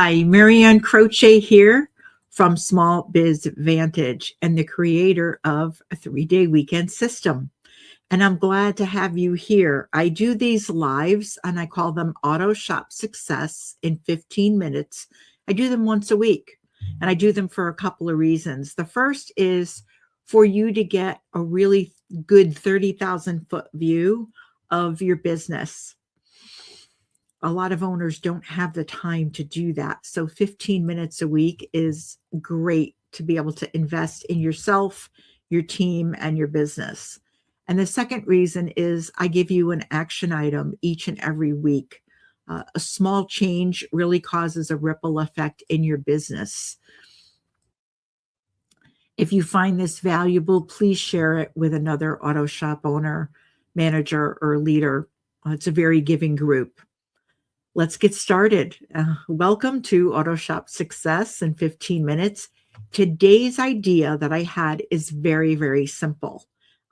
Hi, Marianne Croce here from Small Biz Vantage and the creator of a 3-day weekend system. And I'm glad to have you here. I do these lives and I call them Auto Shop Success in 15 minutes. I do them once a week and I do them for a couple of reasons. The first is for you to get a really good 30,000 foot view of your business. A lot of owners don't have the time to do that. So 15 minutes a week is great to be able to invest in yourself, your team, and your business. And the second reason is I give you an action item each and every week. A small change really causes a ripple effect in your business. If you find this valuable, please share it with another auto shop owner, manager, or leader. It's a very giving group. Let's get started. Welcome to Auto Shop Success in 15 minutes. Today's idea that I had is very, very simple.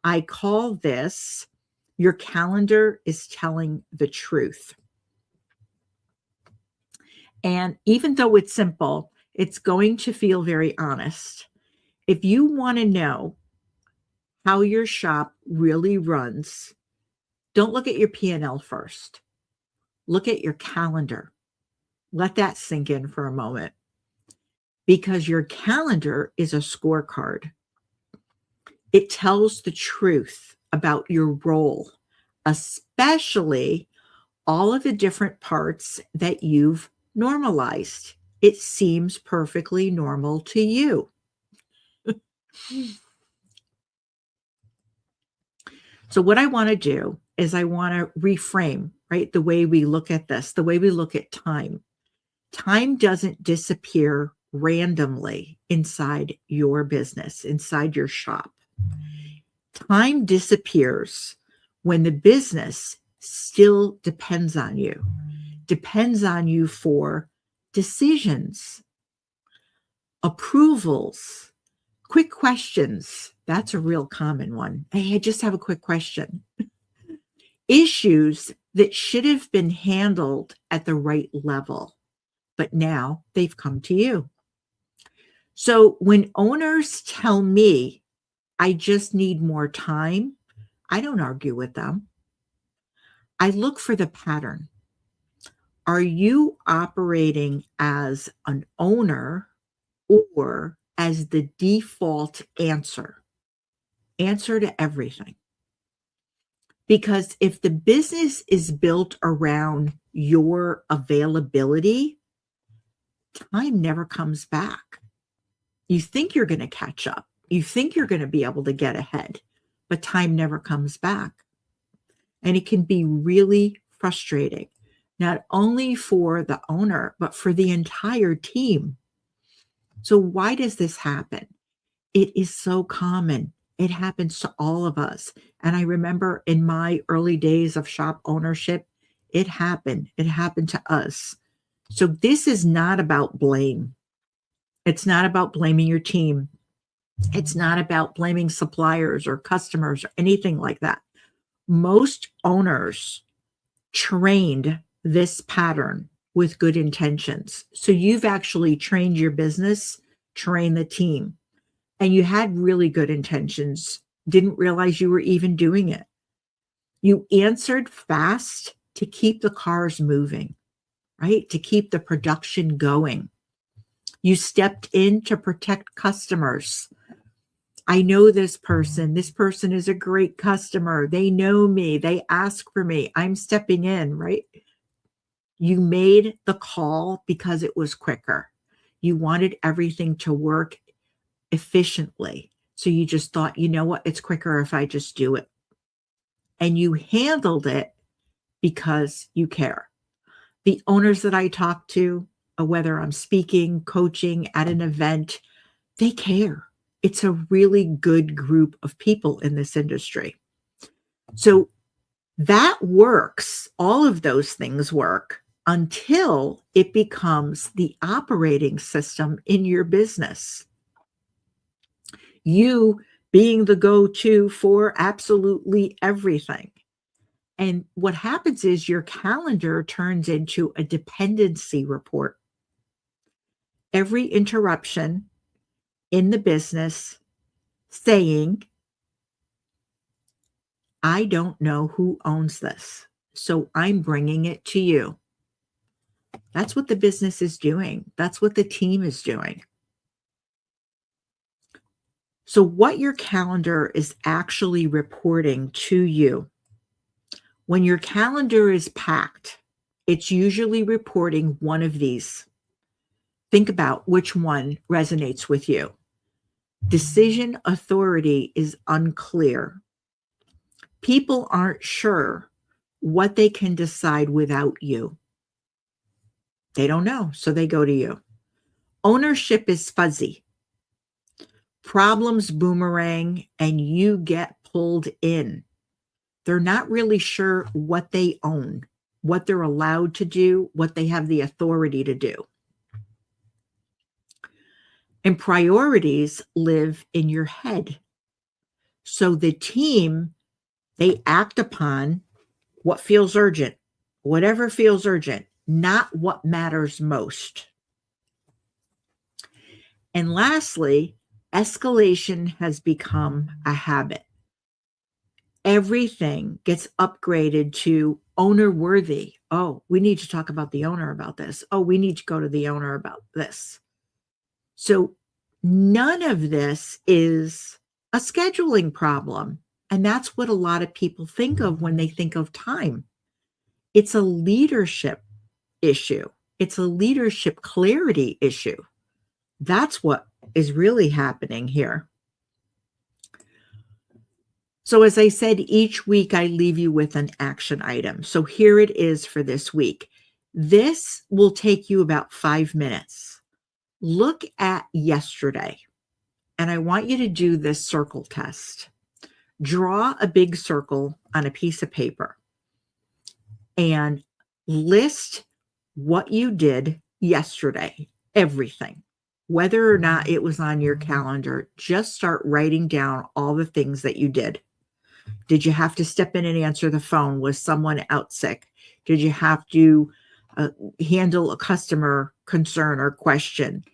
I call this Your Calendar is Telling the Truth. And even though it's simple, it's going to feel very honest. If you want to know how your shop really runs, don't look at your P&L first. Look at your calendar. Let that sink in for a moment, because your calendar is a scorecard. It tells the truth about your role, especially all of the different parts that you've normalized. It seems perfectly normal to you. So what I want to do is I want to reframe, right, the way we look at this, the way we look at time. Time doesn't disappear randomly inside your business, inside your shop. Time disappears when the business still depends on you for decisions, approvals, quick questions. That's a real common one. Hey, I just have a quick question. Issues that should have been handled at the right level, but now they've come to you. So when owners tell me, I just need more time, I don't argue with them. I look for the pattern. Are you operating as an owner or as the default answer to everything? Because if the business is built around your availability, time never comes back. You think you're going to catch up. You think you're going to be able to get ahead, but time never comes back. And it can be really frustrating, not only for the owner, but for the entire team. So why does this happen? It is so common. It happens to all of us. And I remember in my early days of shop ownership, it happened. It happened to us. So this is not about blame. It's not about blaming your team. It's not about blaming suppliers or customers or anything like that. Most owners trained this pattern with good intentions. So you've actually trained your business, trained the team, and you had really good intentions, didn't realize you were even doing it. You answered fast to keep the cars moving, right? To keep the production going. You stepped in to protect customers. I know this person. This person is a great customer. They know me. They ask for me. I'm stepping in, right? You made the call because it was quicker. You wanted everything to work efficiently. So you just thought, you know what? It's quicker if I just do it. And you handled it because you care. The owners that I talk to, whether I'm speaking, coaching at an event, they care. It's a really good group of people in this industry. So that works. All of those things work until it becomes the operating system in your business. You being the go-to for absolutely everything. And what happens is your calendar turns into a dependency report. every interruption in the business saying, I don't know who owns this, so I'm bringing it to you. That's what the business is doing. That's what the team is doing. So what your calendar is actually reporting to you, when your calendar is packed, it's usually reporting one of these. Think about which one resonates with you. Decision authority is unclear. People aren't sure what they can decide without you. They don't know, so they go to you. Ownership is fuzzy. Problems boomerang and you get pulled in. They're not really sure what they own, what they're allowed to do, what they have the authority to do. And priorities live in your head. So the team, they act upon what feels urgent, whatever feels urgent, not what matters most. And lastly, escalation has become a habit. Everything gets upgraded to owner worthy. Oh, we need to talk about the owner about this. Oh, we need to go to the owner about this. So none of this is a scheduling problem. And that's what a lot of people think of when they think of time. It's a leadership issue. It's a leadership clarity issue. That's what is really happening here. So as I said, each week I leave you with an action item. So here it is for this week. This will take you about 5 minutes. Look at yesterday, and I want you to do this circle test. Draw a big circle on a piece of paper and list what you did yesterday, everything. Whether or not it was on your calendar, just start writing down all the things that you did. Did you have to step in and answer the phone? Was someone out sick? Did you have to handle a customer concern or question?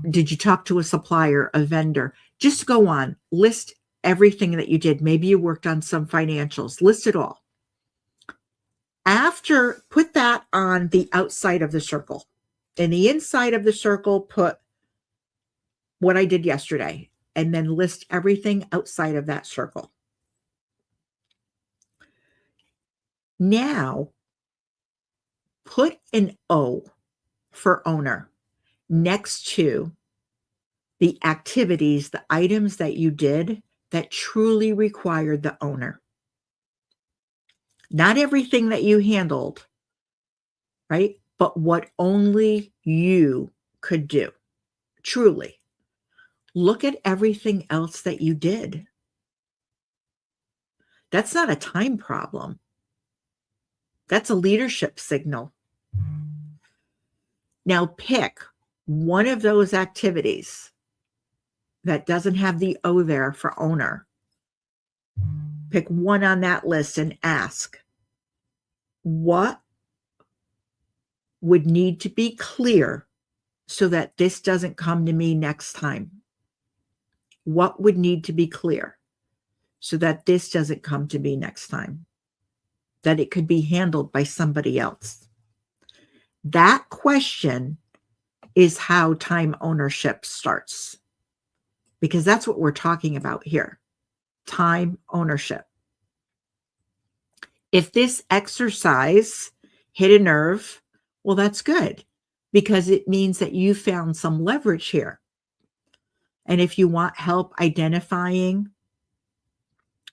Did you talk to a supplier, a vendor? Just go on. List everything that you did. Maybe you worked on some financials. List it all. After, put that on the outside of the circle. In the inside of the circle, put what I did yesterday, and then list everything outside of that circle. Now, put an O for owner next to the activities, the items that you did that truly required the owner. Not everything that you handled, right? But what only you could do. Truly. Look at everything else that you did. That's not a time problem. That's a leadership signal. Now pick one of those activities that doesn't have the O there for owner. Pick one on that list and ask, what would need to be clear so that this doesn't come to me next time? What would need to be clear so that this doesn't come to me next time? That it could be handled by somebody else. That question is how time ownership starts, because that's what we're talking about here. Time ownership. If this exercise hit a nerve, well, that's good, because it means that you found some leverage here. And if you want help identifying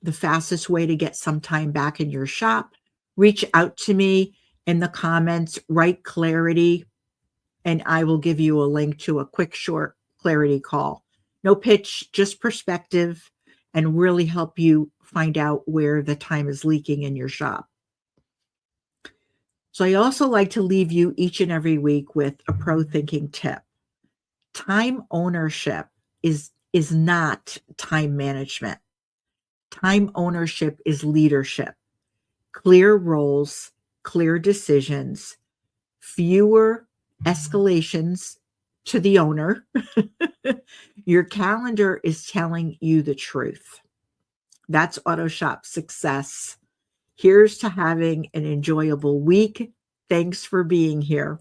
the fastest way to get some time back in your shop, reach out to me in the comments, write clarity, and I will give you a link to a quick, short clarity call. No pitch, just perspective, and really help you find out where the time is leaking in your shop. So I also like to leave you each and every week with a pro thinking tip. Time ownership is not time management. Time ownership is leadership. Clear roles, clear decisions, fewer escalations to the owner, your calendar is telling you the truth. That's AutoShop success. Here's to having an enjoyable week. Thanks for being here.